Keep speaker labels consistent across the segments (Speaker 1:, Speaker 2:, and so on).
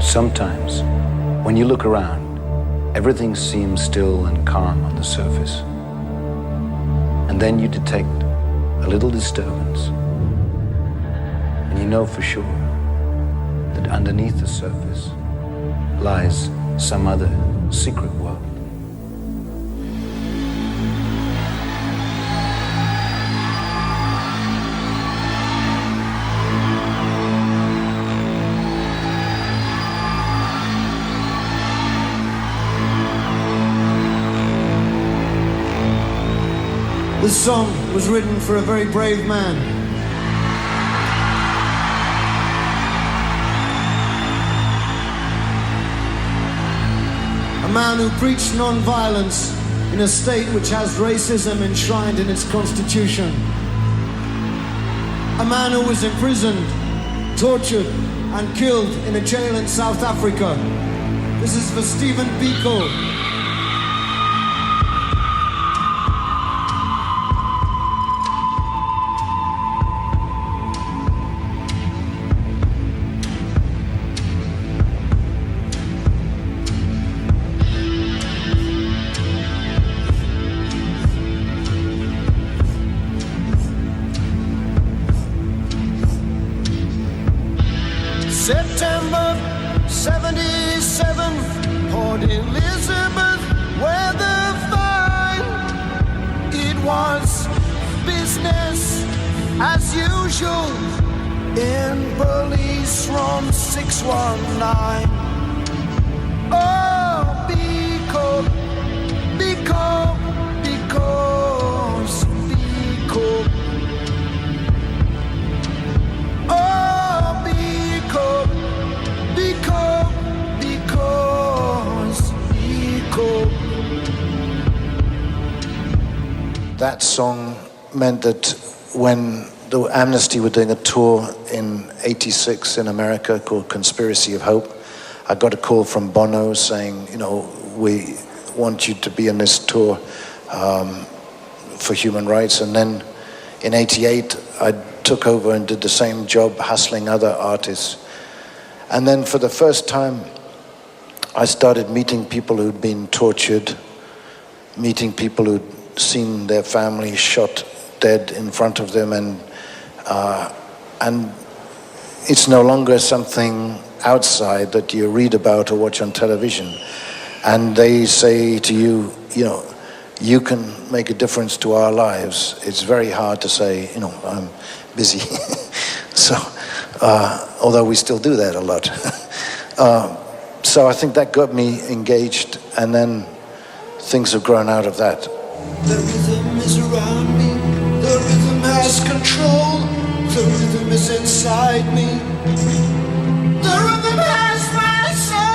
Speaker 1: Sometimes, when you look around, everything seems still and calm on the surface. And then you detect a little disturbance. And you know for sure that underneath the surface lies some other secret world.
Speaker 2: This song was written for a very brave man. A man who preached non-violence in a state which has racism enshrined in its constitution. A man who was imprisoned, tortured, and killed in a jail in South Africa. This is for Stephen Biko.
Speaker 3: September 77, Port Elizabeth, weather fine. It was business as usual in police room 619. Oh, because
Speaker 4: That song meant that when the Amnesty were doing a tour in '86 in America called Conspiracy of Hope, I got a call from Bono saying, we want you to be in this tour for human rights. And then in '88, I took over and did the same job, hustling other artists. And then for the first time, I started meeting people who'd been tortured, meeting people who'd seen their family shot dead in front of them, and it's no longer something outside that you read about or watch on television. And they say to you, you can make a difference to our lives. It's very hard to say, I'm busy. So, although we still do that a lot. So I think that got me engaged, and then things have grown out of that.
Speaker 3: The rhythm is around me, the rhythm has control, the rhythm is inside me, the rhythm has my soul.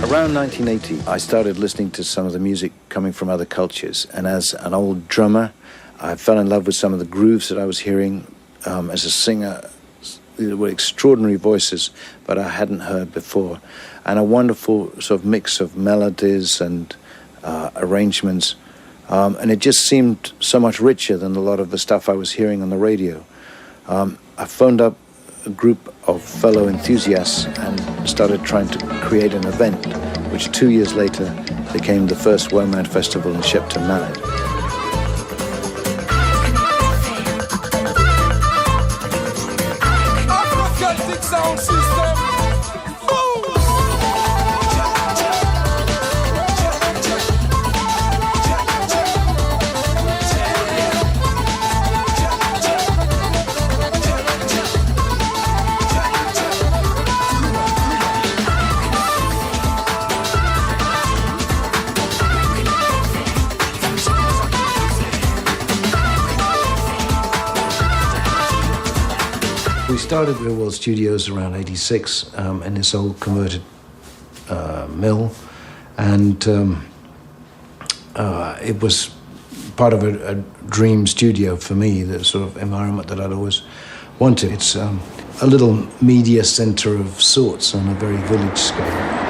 Speaker 1: Around 1980, I started listening to some of the music coming from other cultures, and as an old drummer, I fell in love with some of the grooves that I was hearing. As a singer, there were extraordinary voices, but I hadn't heard before, and a wonderful sort of mix of melodies and arrangements, and it just seemed so much richer than a lot of the stuff I was hearing on the radio. I phoned up a group of fellow enthusiasts and started trying to create an event, which 2 years later became the first one-man festival in Shepton Mallet.
Speaker 5: Classic sound system.
Speaker 1: We started Real World Studios around 86 in this old converted mill, and it was part of a dream studio for me, the sort of environment that I'd always wanted. It's a little media center of sorts on a very village scale.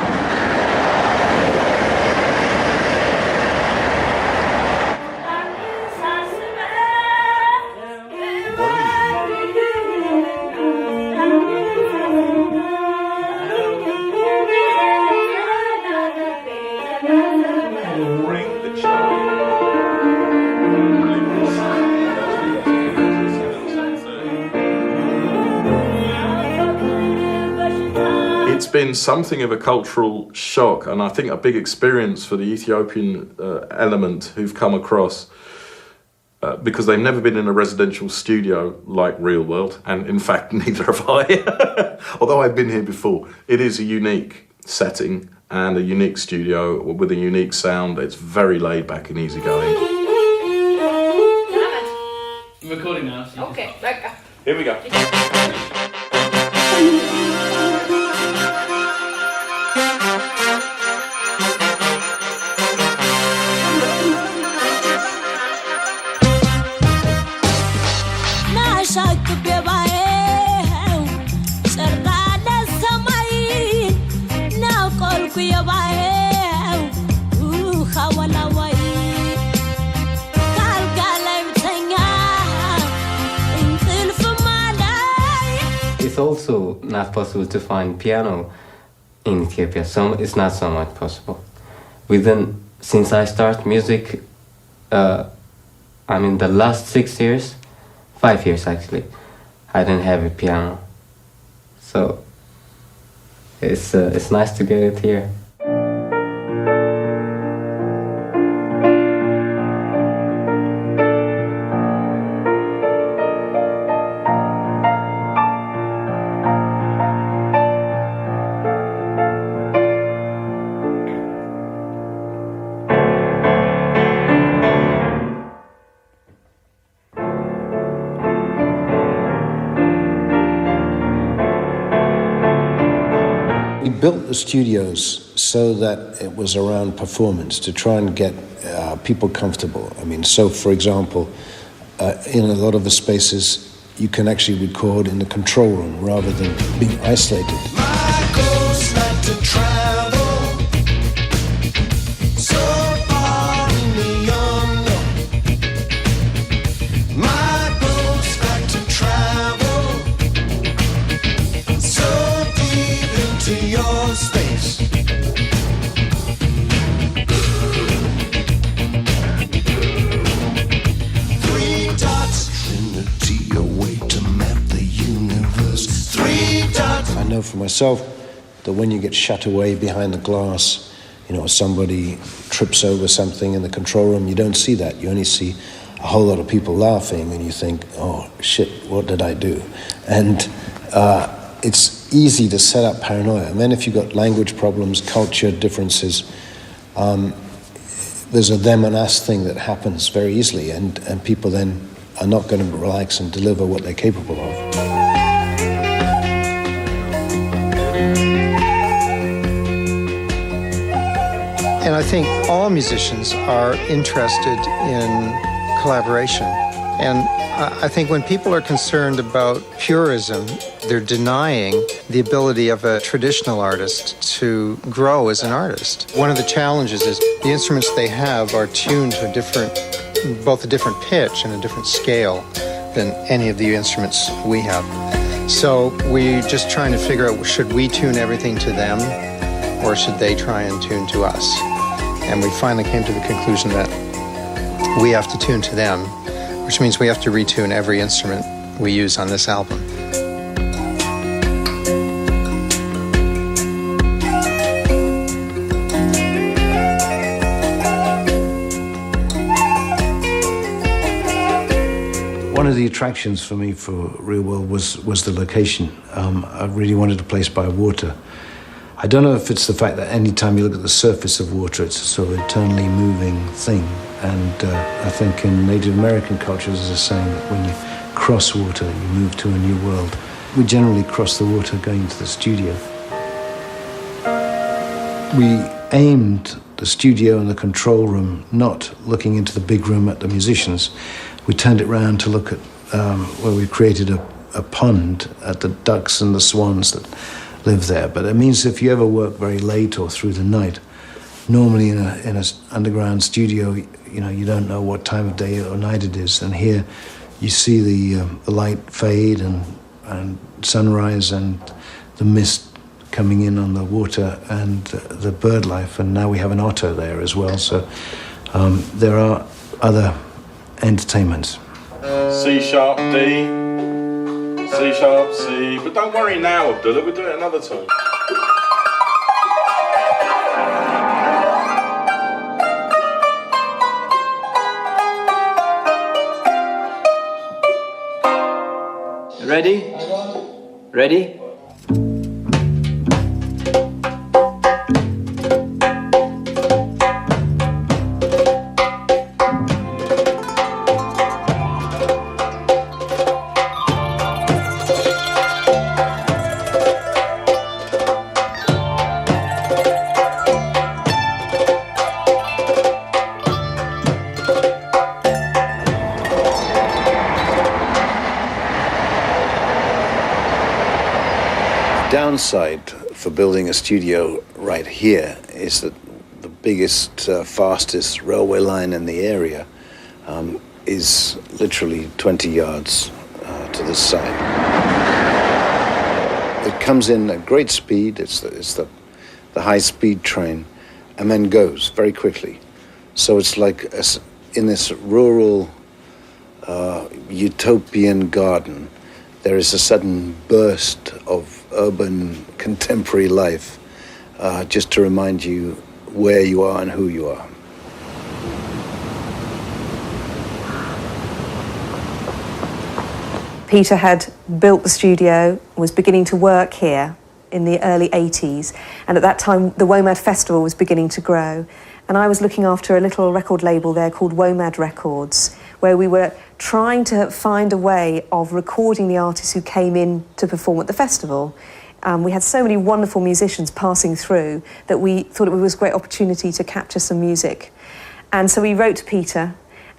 Speaker 6: It's been something of a cultural shock, and I think a big experience for the Ethiopian element who've come across, because they've never been in a residential studio like Real World, and in fact neither have I, although I've been here before. It is a unique setting and a unique studio with a unique sound. It's very laid back and easygoing.
Speaker 7: Recording now. So
Speaker 8: okay, back.
Speaker 6: Here we go.
Speaker 9: It's also not possible to find piano in Ethiopia. It's not so much possible. Since I start music, the last 6 years, 5 years actually, I didn't have a piano. So it's nice to get it here.
Speaker 1: We built the studios so that it was around performance, to try and get people comfortable. So for example, in a lot of the spaces, you can actually record in the control room rather than being isolated.
Speaker 3: My ghost like to travel so far in the unknown. My ghost like to travel so deep into your space. Three dots, Trinity, a way to map the universe. Three dots.
Speaker 1: I know for myself that when you get shut away behind the glass, somebody trips over something in the control room, you don't see that. You only see a whole lot of people laughing, and you think, oh shit, what did I do? And it's easy to set up paranoia. And then if you've got language problems, culture differences, there's a them and us thing that happens very easily, and people then are not going to relax and deliver what they're capable of.
Speaker 10: And I think all musicians are interested in collaboration. And I think when people are concerned about purism, they're denying the ability of a traditional artist to grow as an artist. One of the challenges is the instruments they have are tuned to both a different pitch and a different scale than any of the instruments we have. So we're just trying to figure out, should we tune everything to them, or should they try and tune to us? And we finally came to the conclusion that we have to tune to them, which means we have to retune every instrument we use on this album.
Speaker 1: attractions for me for Real World was the location. I really wanted a place by water. I don't know if it's the fact that any time you look at the surface of water, it's a sort of eternally moving thing. And I think in Native American cultures, there's a saying that when you cross water, you move to a new world. We generally cross the water going to the studio. We aimed the studio and the control room not looking into the big room at the musicians. We turned it round to look at where we created a pond at the ducks and the swans that live there. But it means if you ever work very late or through the night, normally in a underground studio, you know, you don't know what time of day or night it is. And here you see the light fade and sunrise and the mist coming in on the water and the bird life. And now we have an otter there as well. So there are other entertainments.
Speaker 6: C sharp, D, C sharp, C. But don't worry now, Abdullah, we'll do it another time.
Speaker 7: Ready? Ready?
Speaker 1: Downside for building a studio right here is that the biggest, fastest railway line in the area is literally 20 yards to this side. It comes in at great speed, it's the high-speed train, and then goes very quickly. So it's like in this rural utopian garden, there is a sudden burst of urban contemporary life, just to remind you where you are and who you are.
Speaker 5: Peter had built the studio, was beginning to work here in the early 80s, and at that time the WOMAD Festival was beginning to grow, and I was looking after a little record label there called WOMAD Records, where we were trying to find a way of recording the artists who came in to perform at the festival. We had so many wonderful musicians passing through that we thought it was a great opportunity to capture some music. And so we wrote to Peter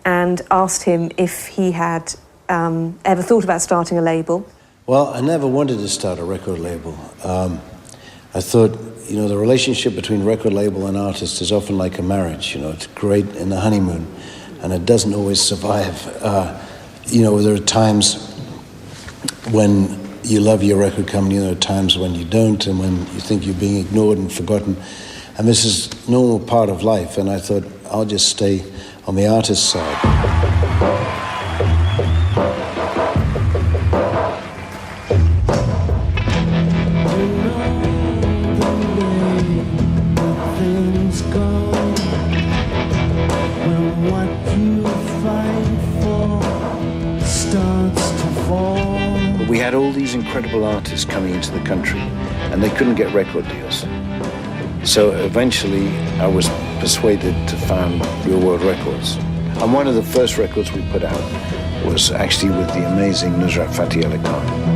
Speaker 5: and asked him if he had ever thought about starting a label.
Speaker 4: Well, I never wanted to start a record label. I thought, you know, the relationship between record label and artist is often like a marriage. You know, it's great in the honeymoon, and it doesn't always survive. You know, there are times when you love your record company, there are times when you don't, and when you think you're being ignored and forgotten. And this is a normal part of life, and I thought, I'll just stay on the artist side.
Speaker 1: We had all these incredible artists coming into the country, and they couldn't get record deals. So eventually, I was persuaded to found Real World Records. And one of the first records we put out was actually with the amazing Nusrat Fateh Ali Khan.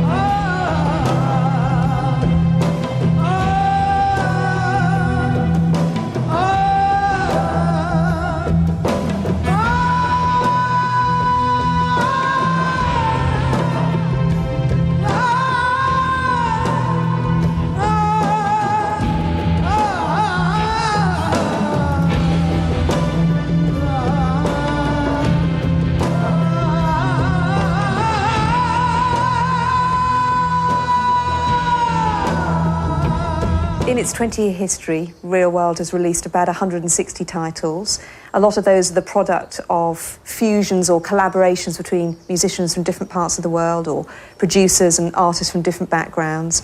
Speaker 5: In its 20-year history, Real World has released about 160 titles. A lot of those are the product of fusions or collaborations between musicians from different parts of the world or producers and artists from different backgrounds.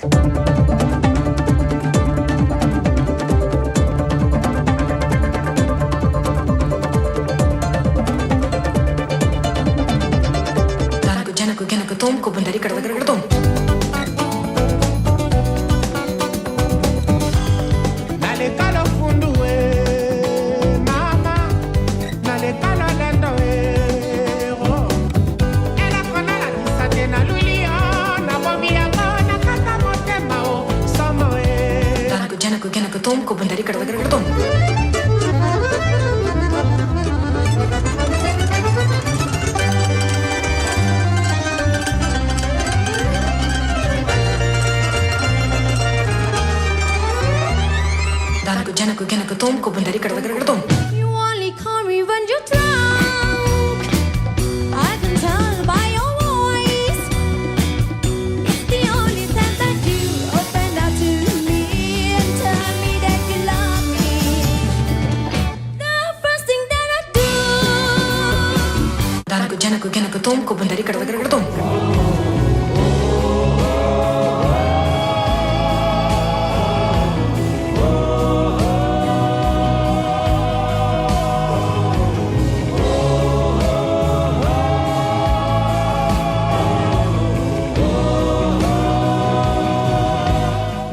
Speaker 8: Lagu ketum, ko bendari ketum. Dan ko jana ko gena ketum, ko bendari ketum.
Speaker 11: You only call me when you're drunk. I can tell by your voice. It's the only time that you open up to me and tell me that you love me. The first thing that I do.
Speaker 8: Dan ko jana ko gena ketum, ko bendari ketum.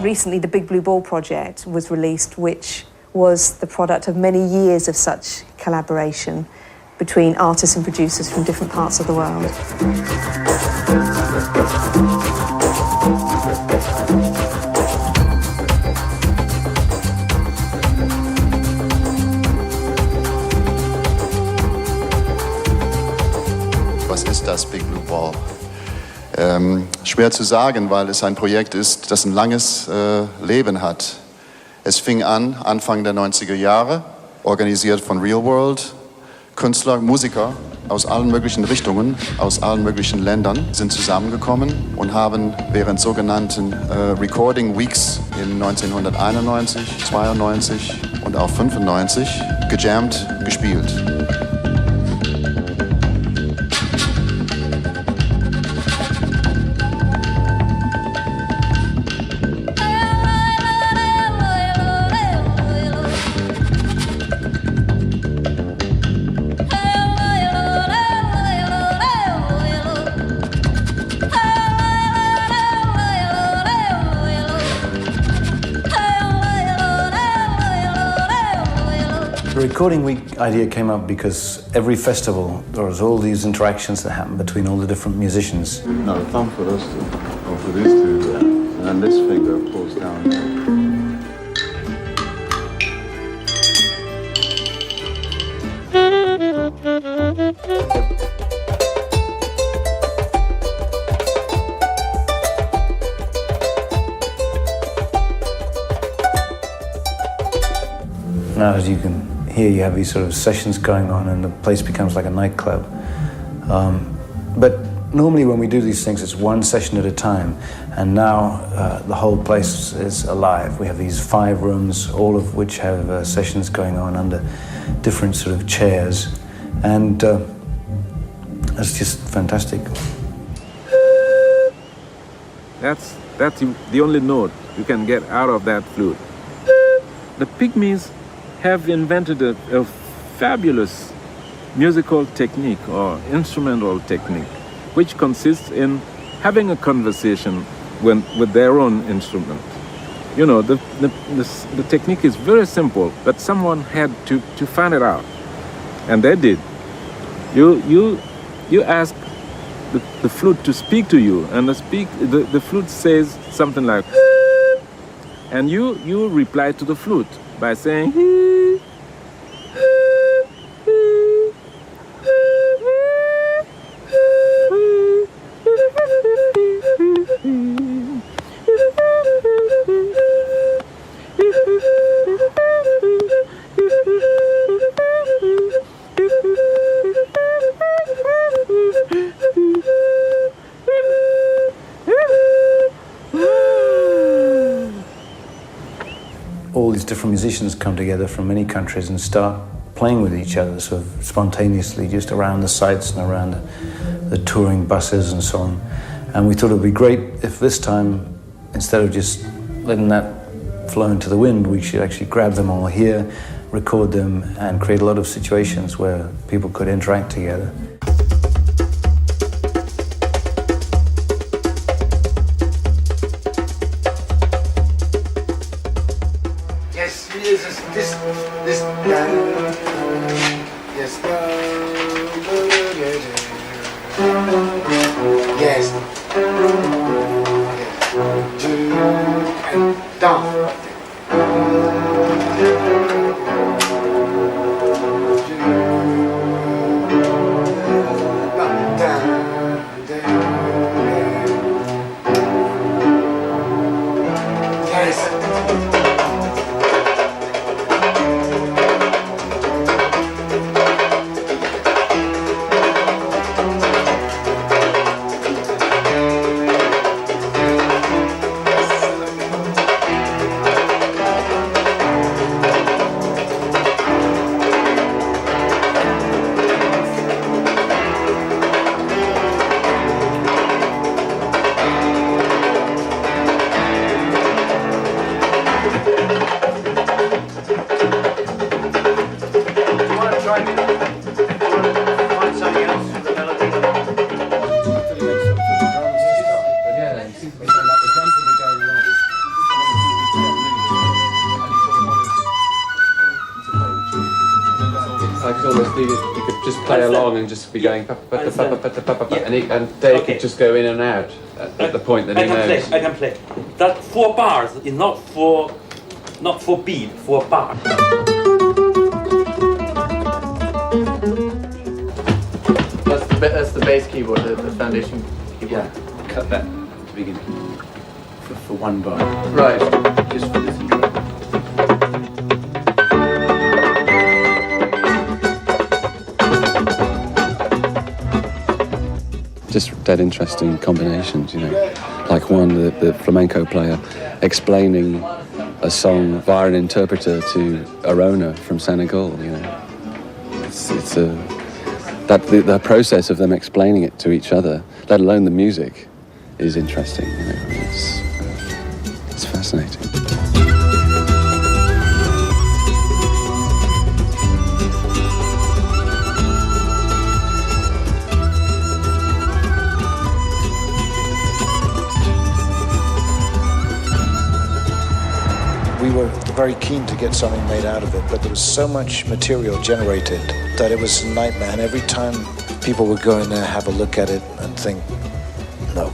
Speaker 5: Recently, the Big Blue Ball project was released, which was the product of many years of such collaboration between artists and producers from different parts of the world.
Speaker 12: Was ist das Big Blue Ball? Schwer zu sagen, weil es ein Projekt ist, das ein langes Leben hat. Es fing an Anfang der 90er Jahre, organisiert von Real World. Künstler, Musiker aus allen möglichen Richtungen, aus allen möglichen Ländern sind zusammengekommen und haben während sogenannten Recording Weeks in 1991, 92 und auch 95 gejammt, gespielt.
Speaker 1: The recording week idea came up because every festival there was all these interactions that happen between all the different musicians.
Speaker 13: No, thumb for us two, or for these two there, and then this finger pulls down there.
Speaker 1: Now, as you can hear, you have these sort of sessions going on and the place becomes like a nightclub. But normally when we do these things, it's one session at a time. And now the whole place is alive. We have these 5 rooms, all of which have sessions going on under different sort of chairs. And it's just fantastic.
Speaker 14: That's the only note you can get out of that flute. The Pygmies have invented a fabulous musical technique or instrumental technique, which consists in having a conversation with their own instrument. You know, the technique is very simple, but someone had to find it out, and they did. You ask the flute to speak to you, and the flute says something like, and you reply to the flute by saying,
Speaker 1: all these different musicians come together from many countries and start playing with each other sort of spontaneously just around the sites and around the touring buses and so on. And we thought it would be great if this time, instead of just letting that flow into the wind, we should actually grab them all here, record them, and create a lot of situations where people could interact together.
Speaker 3: Yes, this, yes. Yes. And down.
Speaker 15: Like almost you could just play along and just be going and Dave could just go in and out at the point that he knows.
Speaker 16: I can play. That 4 bars is not for beat, 4 bars.
Speaker 15: That's the bass keyboard, the foundation keyboard.
Speaker 7: Yeah, cut that to begin for 1 bar.
Speaker 15: Right.
Speaker 7: Just for this intro.
Speaker 17: Just dead interesting combinations, you know. Like the flamenco player explaining a song via an interpreter to Arona from Senegal, you know. The process of them explaining it to each other, let alone the music, is interesting, you know. It's fascinating.
Speaker 4: We were very keen to get something made out of it, but there was so much material generated that it was a nightmare. And every time people would go in there, have a look at it, and think, no,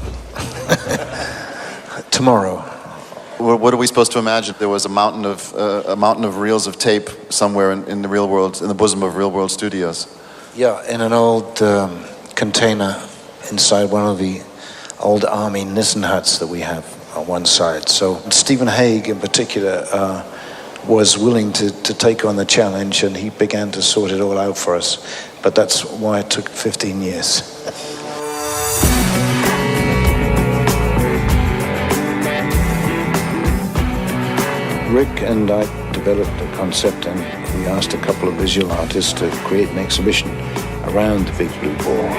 Speaker 4: tomorrow.
Speaker 12: What are we supposed to imagine? There was a mountain of reels of tape somewhere in the real world, in the bosom of Real World Studios.
Speaker 4: Yeah, in an old container inside one of the old army Nissen huts that we have on one side. So Stephen Hague in particular was willing to take on the challenge, and he began to sort it all out for us. But that's why it took 15 years. Rick and I developed a concept, and we asked a couple of visual artists to create an exhibition around the Big Blue Ball.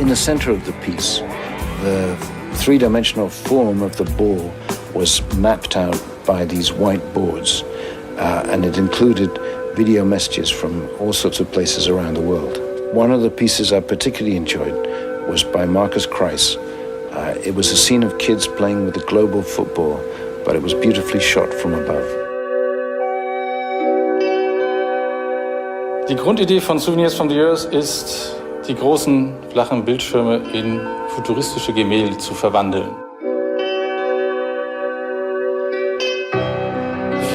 Speaker 4: In the center of the piece, the three-dimensional form of the ball was mapped out by these white boards, and it included video messages from all sorts of places around the world. One of the pieces I particularly enjoyed was by Marcus Kreis. It was a scene of kids playing with the global football, but it was beautifully shot from above.
Speaker 18: Die Grundidee von Souvenirs from the Earth ist, die großen flachen Bildschirme in futuristische Gemälde zu verwandeln.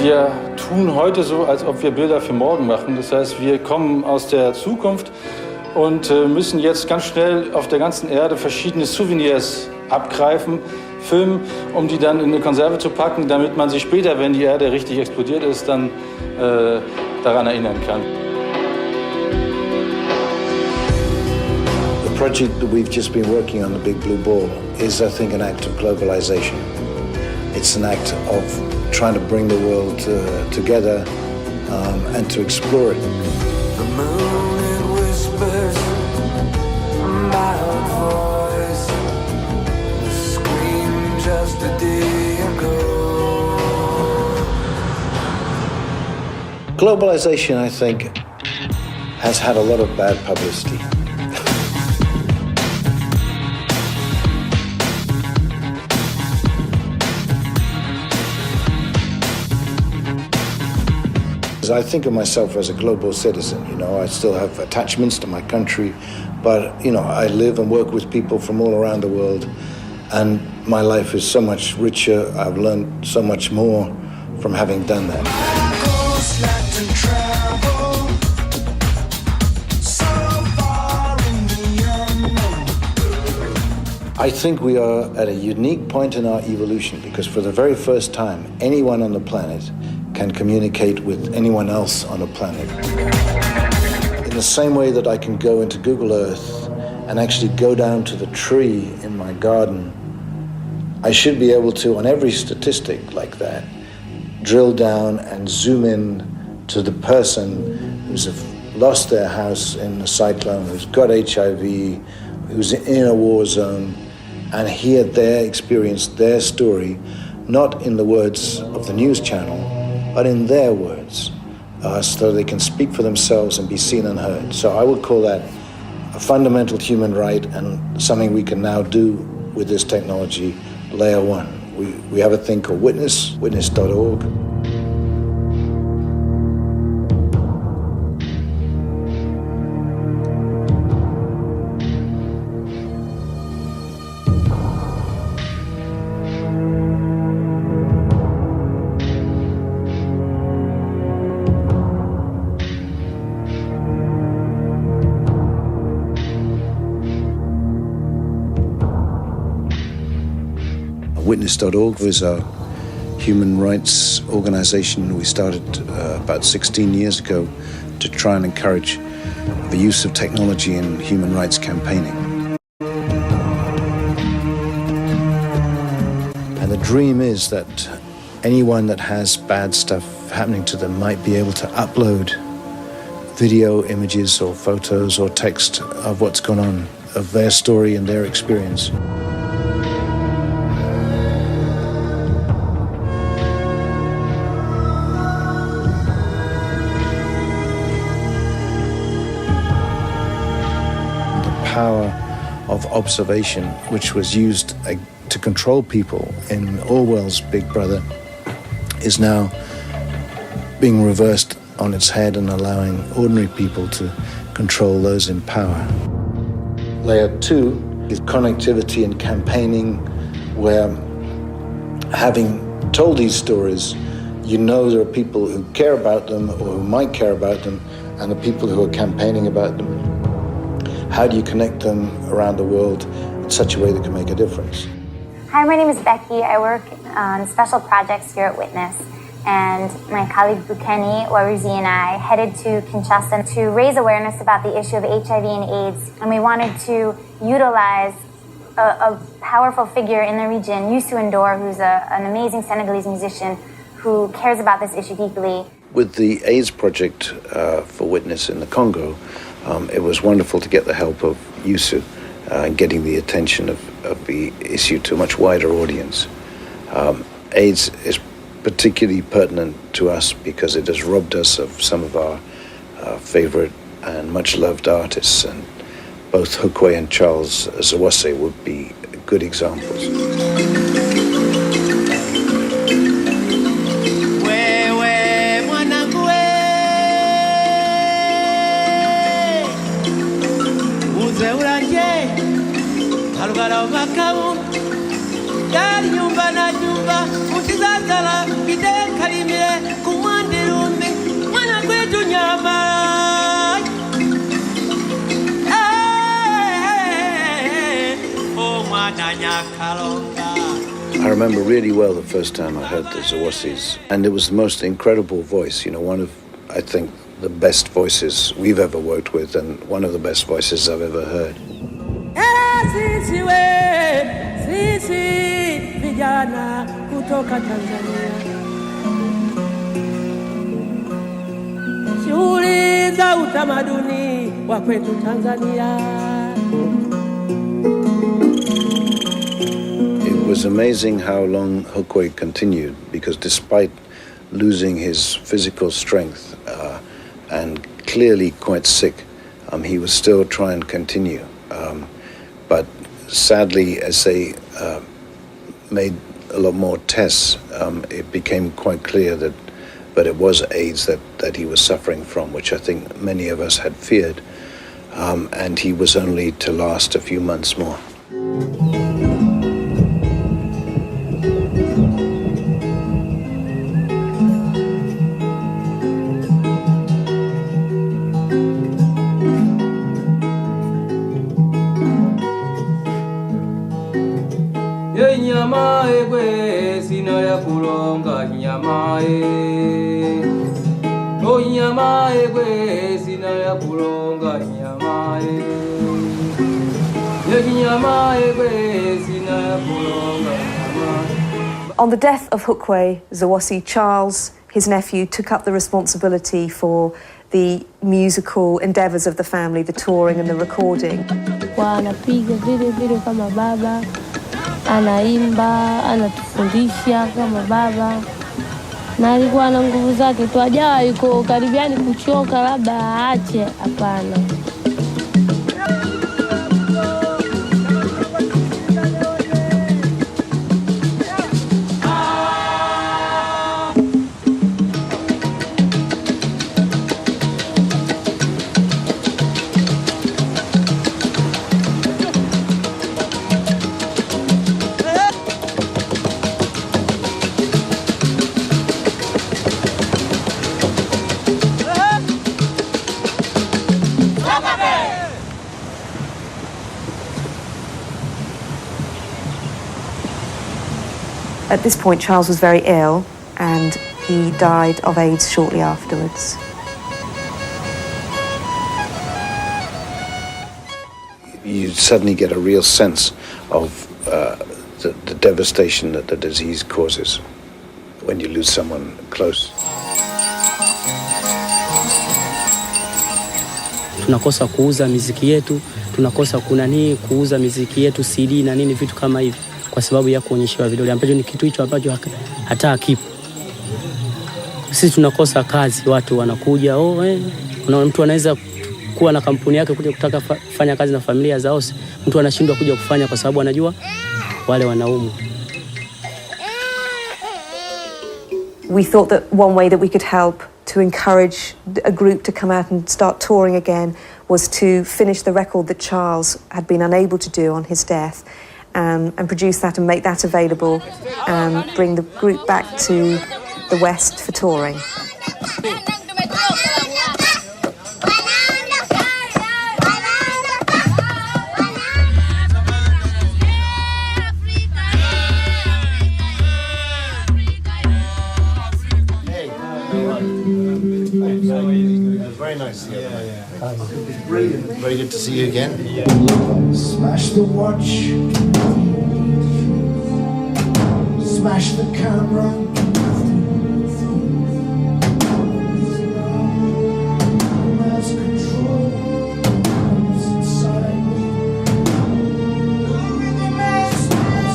Speaker 18: Wir tun heute so, als ob wir Bilder für morgen machen. Das heißt, wir kommen aus der Zukunft und müssen jetzt ganz schnell auf der ganzen Erde verschiedene Souvenirs abgreifen, filmen, um die dann in eine Konserve zu packen, damit man sich später, wenn die Erde richtig explodiert ist, dann daran erinnern kann.
Speaker 4: The project that we've just been working on, the Big Blue Ball, is, I think, an act of globalization. It's an act of trying to bring the world together and to explore it.
Speaker 3: The moon, it whispers a mild voice. The scream just a day ago.
Speaker 4: Globalization, I think, has had a lot of bad publicity. I think of myself as a global citizen, you know. I still have attachments to my country, but, you know, I live and work with people from all around the world, and my life is so much richer. I've learned so much more from having done that. I think we are at a unique point in our evolution, because for the very first time, anyone on the planet can communicate with anyone else on the planet. In the same way that I can go into Google Earth and actually go down to the tree in my garden, I should be able to, on every statistic like that, drill down and zoom in to the person who's lost their house in a cyclone, who's got HIV,
Speaker 1: who's in a war zone and hear their experience, their story, not in the words of the news channel, but in their words, so they can speak for themselves and be seen and heard. So I would call that a fundamental human right and something we can now do with this technology, layer one. We have a thing called Witness, witness.org. Witness.org is our human rights organization we started about 16 years ago to try and encourage the use of technology in human rights campaigning. And the dream is that anyone that has bad stuff happening to them might be able to upload video, images or photos or text of what's gone on, of their story and their experience. Power of observation, which was used to control people in Orwell's Big Brother, is now being reversed on its head and allowing ordinary people to control those in power. Layer two is connectivity and campaigning, where having told these stories, you know there are people who care about them or who might care about them, and the people who are campaigning about them. How do you connect them around the world in such a way that can make a difference?
Speaker 19: Hi, my name is Becky. I work on special projects here at Witness. And my colleague Bukeni Waruzi and I headed to Kinshasa to raise awareness about the issue of HIV and AIDS. And we wanted to utilize a powerful figure in the region, Youssou N'Dour, who's an amazing Senegalese musician who cares about this issue deeply.
Speaker 1: With the AIDS project for Witness in the Congo, it was wonderful to get the help of Youssou and getting the attention of the issue to a much wider audience. AIDS is particularly pertinent to us because it has robbed us of some of our favorite and much loved artists, and both Hukwe and Charles Zawase would be good examples. I remember really well the first time I heard the Zawases, and it was the most incredible voice, you know, one of, I think, the best voices we've ever worked with and one of the best voices I've ever heard.
Speaker 20: Vijana kutoka Tanzania, shughuli za utamaduni wa kwetu Tanzania.
Speaker 1: It was amazing how long Hukwe continued, because despite losing his physical strength and clearly quite sick, he was still trying to continue. But sadly, as they made a lot more tests, it became quite clear that it was AIDS that he was suffering from, which I think many of us had feared, and he was only to last a few months more.
Speaker 5: On the death of Hukwe Zawase, Charles, his nephew, took up the responsibility for the musical endeavours of the family, the touring and the recording.
Speaker 11: Anapiga vile vile kama baba, anaimba, anatufundisha kama baba, na alikuwa na nguvu zake tu, hajawa yuko karibiani kuchoka labda aache, hapana.
Speaker 5: At this point, Charles was very ill and he died of AIDS shortly afterwards.
Speaker 1: You suddenly get a real sense of the devastation that the disease causes when you lose someone close.
Speaker 21: Tunakosa kuuza miziki yetu, tunakosa kuuza miziki yetu CD na nini vitu kama hivi kwa sababu ya kuonyeshewa vidole ambacho ni kitu hicho ambacho hata hakipo. Sisi tunakosa kazi, watu wanakuja kuna mtu anaweza kuwa na kampuni yake kuja kutaka kufanya kazi na familia zao, mtu anashindwa kuja kufanya kwa sababu anajua wale wanaumwa.
Speaker 5: We thought that one way that we could help to encourage a group to come out and start touring again was to finish the record that Charles had been unable to do on his death, and produce that and make that available and bring the group back to the West for touring.
Speaker 4: Very nice. Brilliant. Very good to see you again.
Speaker 3: Smash the watch, smash the camera, lost control, comes inside me. The rhythm is my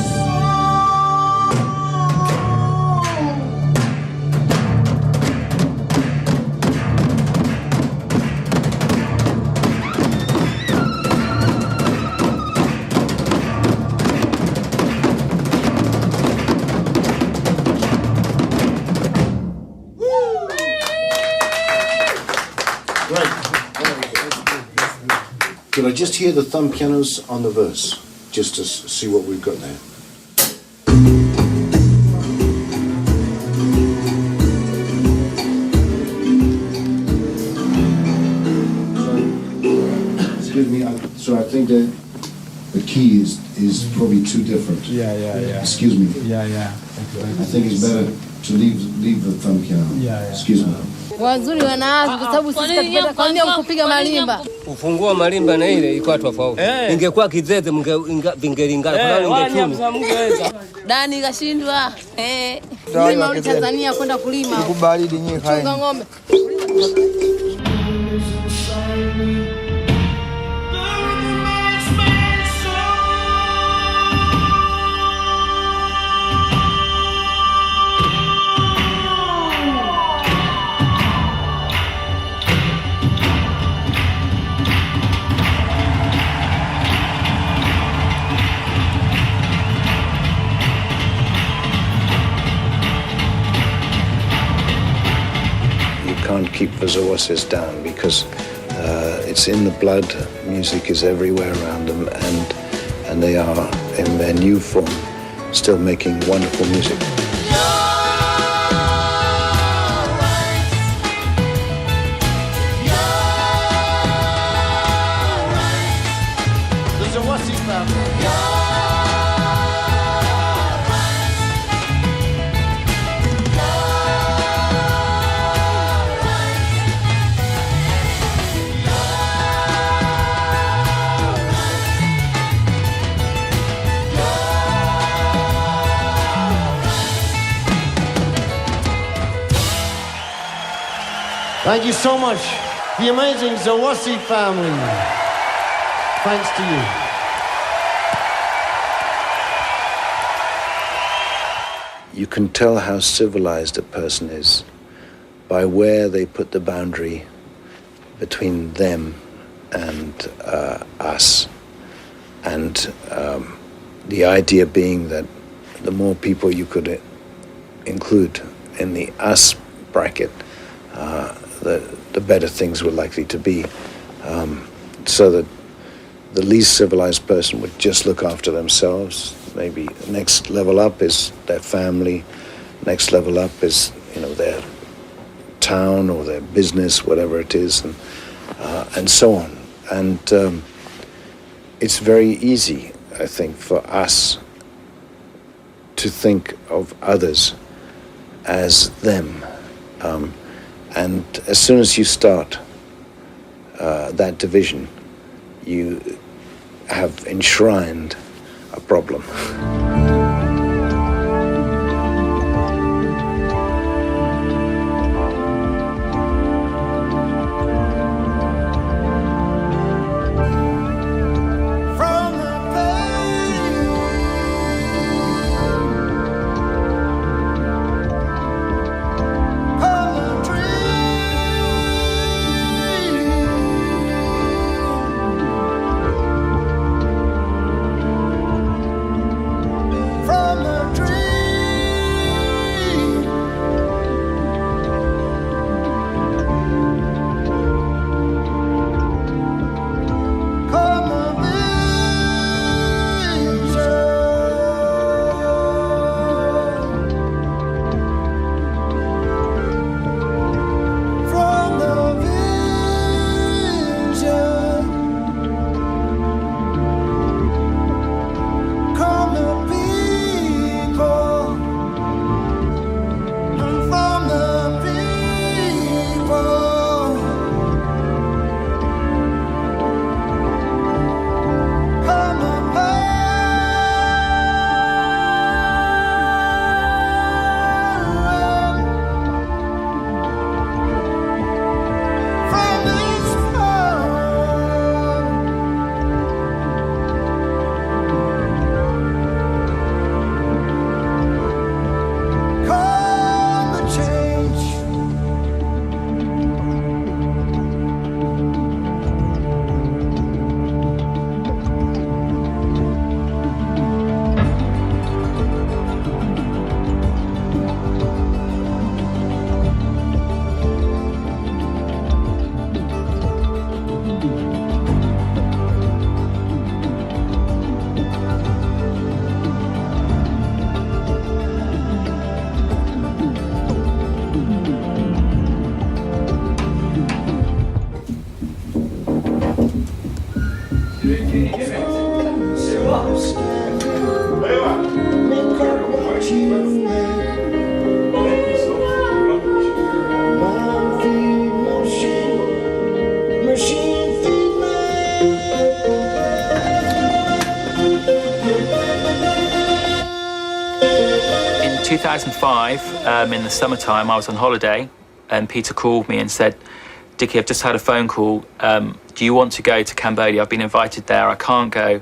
Speaker 4: Could I just hear the thumb pianos on the verse, just to see what we've got there? Excuse me, so I think that the key is probably too different.
Speaker 22: Yeah.
Speaker 4: Excuse me.
Speaker 22: Yeah.
Speaker 4: I think it's better to leave the thumb piano.
Speaker 22: Yeah.
Speaker 4: Excuse me.
Speaker 11: Wazuri wanaanza kwa sababu sisi katupenda kwa nini kupiga malimba.
Speaker 22: Ufungua malimba na ile ilikuwa tofauti. Ingekuwa kizeze vingelingana kwa nini ingechuni.
Speaker 11: Dani kashindwa. Mlima Tanzania kwenda kulima.
Speaker 22: Kubali dinyi hai.
Speaker 11: Chunga ng'ombe.
Speaker 1: Can't keep resources down because it's in the blood. Music is everywhere around them, and they are in their new form still making wonderful music.
Speaker 2: Thank you so much. The amazing Zawasi family. Thanks to you.
Speaker 1: You can tell how civilized a person is by where they put the boundary between them and us. And the idea being that the more people you could include in the us bracket, the better things were likely to be. So that the least civilized person would just look after themselves. Maybe next level up is their family, next level up is, their town or their business, whatever it is, and so on. And it's very easy, I think, for us to think of others as them. And as soon as you start that division, you have enshrined a problem.
Speaker 9: In 2005, in the summertime, I was on holiday, and Peter called me and said, "Dickie, I've just had a phone call. Do you want to go to Cambodia? I've been invited there. I can't go.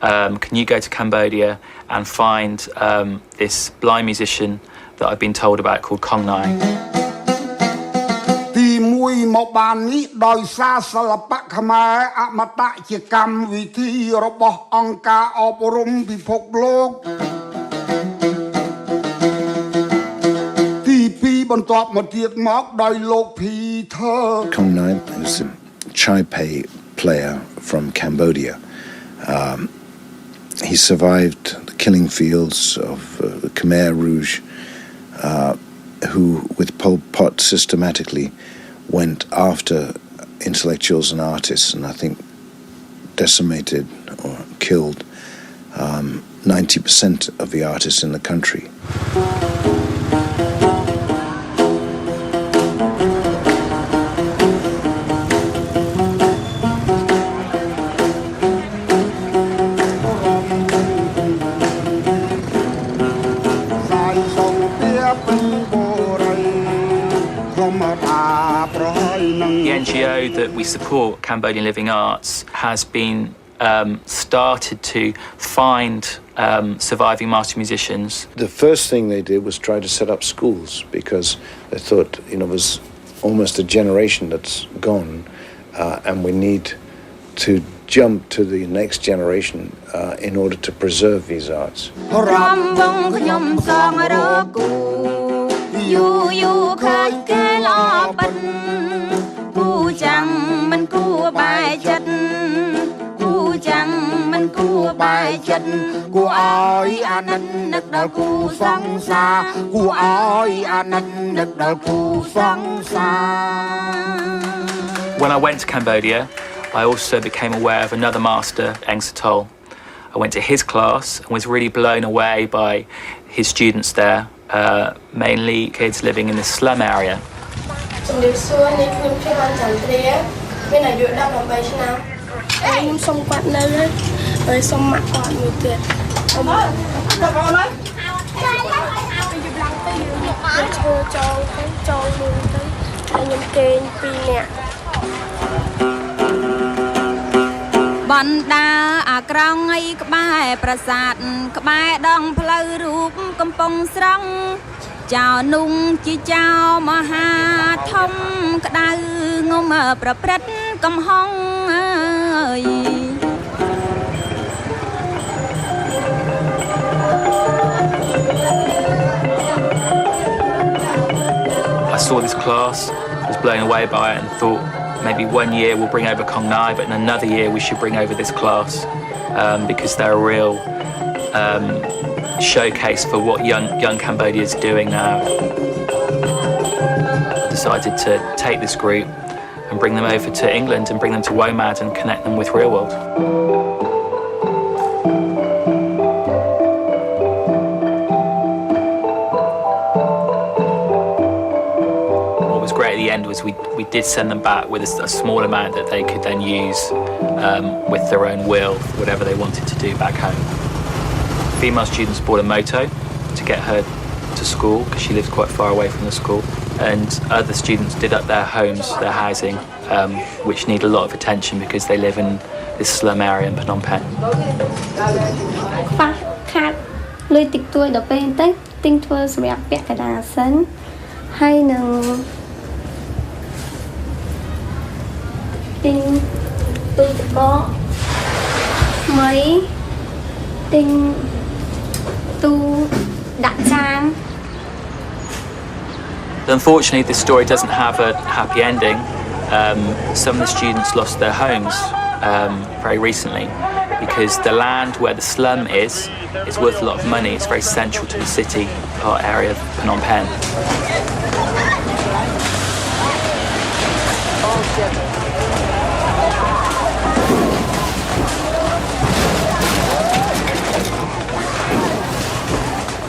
Speaker 9: Can you go to Cambodia and find this blind musician that I've been told about called Kong Nai?"
Speaker 10: ទីមួយមកបាននេះដោយសារសិល្បៈខ្មែរអមតៈជាកម្មវិធីរបស់អង្គការអប់រំពិភពលោកទីពីរបន្ទាប់មកទៀតមកដោយលោក Peter
Speaker 1: Kong Nai is a Chai Pei player from Cambodia. He survived the killing fields of the Khmer Rouge, who, with Pol Pot, systematically went after intellectuals and artists, and I think decimated or killed 90% of the artists in the country.
Speaker 9: The NGO that we support, Cambodian Living Arts, has been started to find surviving master musicians.
Speaker 1: The first thing they did was try to set up schools because they thought, it was almost a generation that's gone, and we need to jump to the next generation in order to preserve these arts.
Speaker 9: When I went to Cambodia, I also became aware of another master, Eng Satol. I went to his class and was really blown away by his students there, mainly kids living in the slum area. I saw this class, was blown away by it and thought maybe one year we'll bring over Kong Nai, but in another year we should bring over this class because they're a real showcase for what young Cambodia is doing now. I decided to take this group and bring them over to England and bring them to WOMAD and connect them with real world. At the end was we did send them back with a small amount that they could then use with their own will, whatever they wanted to do back home. Female students bought a moto to get her to school because she lives quite far away from the school, and other students did up their homes, their housing, which need a lot of attention because they live in this slum area in Phnom Penh. Unfortunately, this story doesn't have a happy ending. Some of the students lost their homes very recently because the land where the slum is worth a lot of money. It's very central to the city area of Phnom Penh.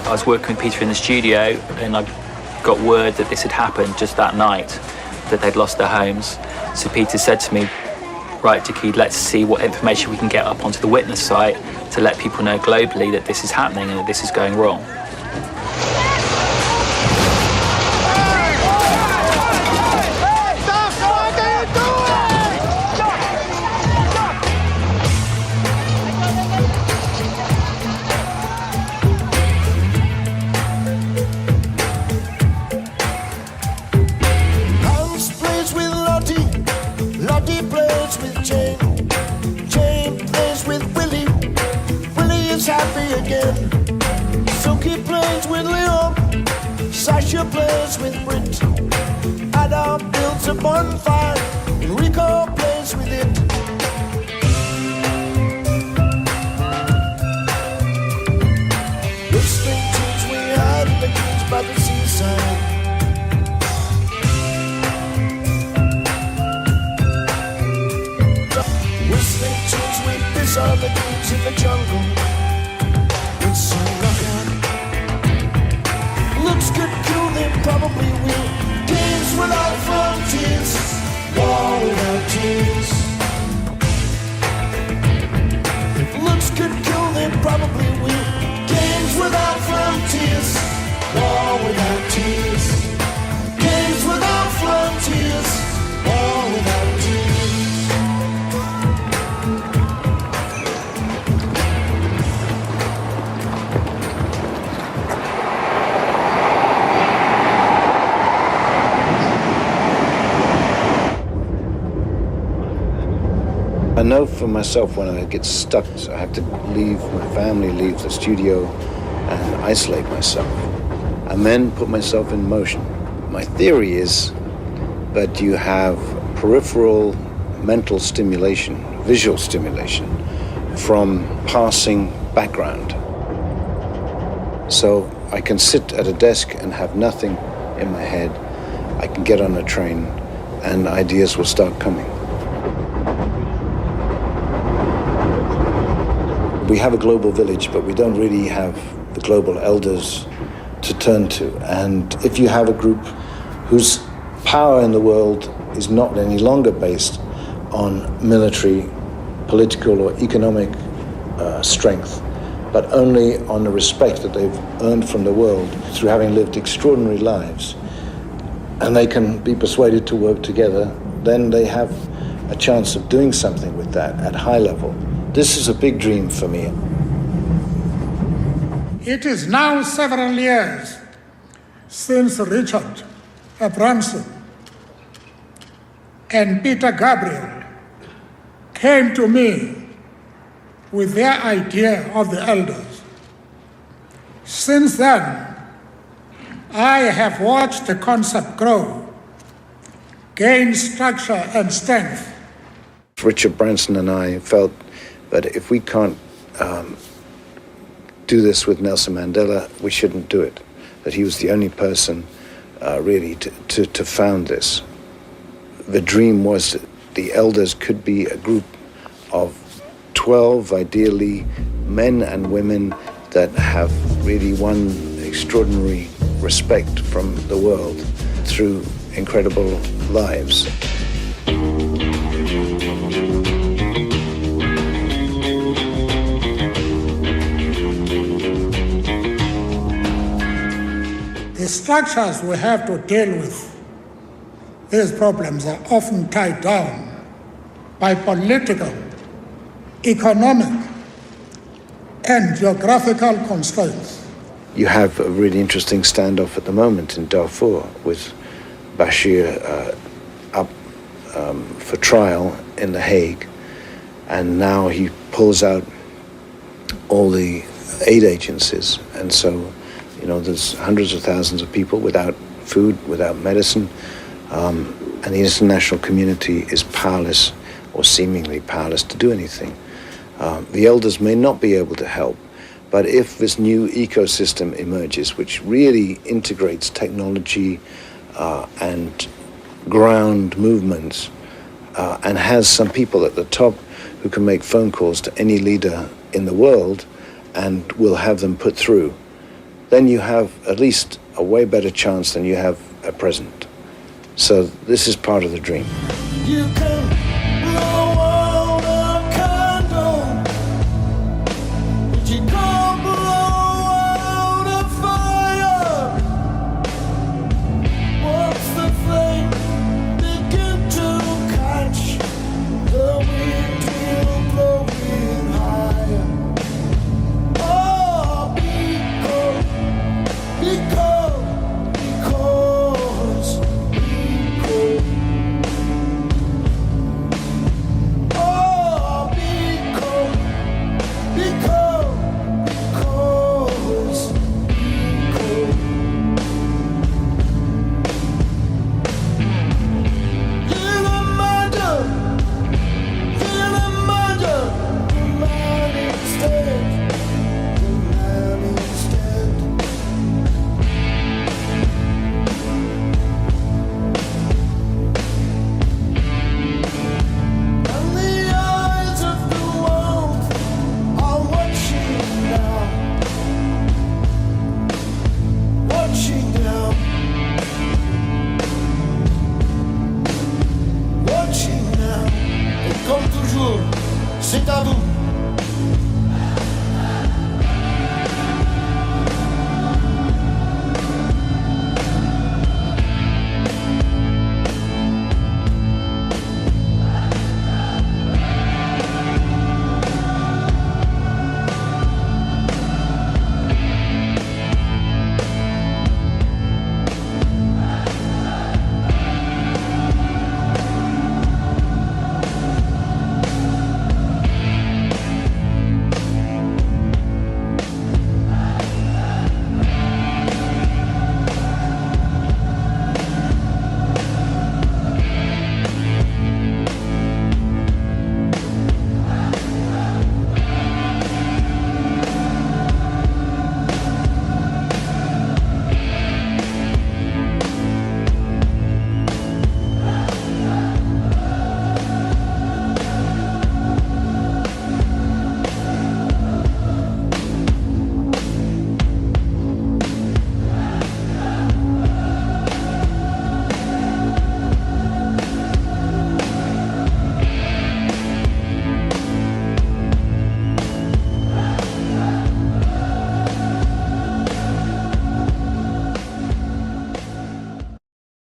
Speaker 9: I was working with Peter in the studio and I got word that this had happened just that night, that they'd lost their homes. So Peter said to me, right, Dickie, let's see what information we can get up onto the witness site to let people know globally that this is happening and that this is going wrong.
Speaker 3: Silky plays with Leon, Sasha plays with Brit, Adam builds a bonfire, Enrico plays with it. Listening tunes we had in the kids by the seaside. Whistling tunes with this on the dudes in the jungle. So looks good, cool, they probably will. Games without frontiers, war without tears. Looks good, cool, they probably will. Games without frontiers, war without tears. Games without frontiers, war without
Speaker 1: know for myself when I get stuck, I have to leave my family, leave the studio, and isolate myself, and then put myself in motion. My theory is that you have peripheral mental stimulation, visual stimulation, from passing background. So I can sit at a desk and have nothing in my head. I can get on a train and ideas will start coming. We have a global village, but we don't really have the global elders to turn to. And if you have a group whose power in the world is not any longer based on military, political, or economic strength, but only on the respect that they've earned from the world through having lived extraordinary lives, and they can be persuaded to work together, then they have a chance of doing something with that at high level. This is a big dream for me.
Speaker 6: It is now several years since Richard Branson and Peter Gabriel came to me with their idea of the elders. Since then, I have watched the concept grow, gain structure and strength.
Speaker 1: Richard Branson and I felt that if we can't do this with Nelson Mandela, we shouldn't do it. That he was the only person really to found this. The dream was that the elders could be a group of 12, ideally, men and women that have really won extraordinary respect from the world through incredible lives.
Speaker 6: The structures we have to deal with these problems are often tied down by political, economic, and geographical constraints.
Speaker 1: You have a really interesting standoff at the moment in Darfur with Bashir up for trial in The Hague, and now he pulls out all the aid agencies, and so there's hundreds of thousands of people without food, without medicine, and the international community is powerless or seemingly powerless to do anything. The elders may not be able to help, but if this new ecosystem emerges, which really integrates technology and ground movements, and has some people at the top who can make phone calls to any leader in the world and will have them put through, then you have at least a way better chance than you have at present. So this is part of the dream.
Speaker 3: You can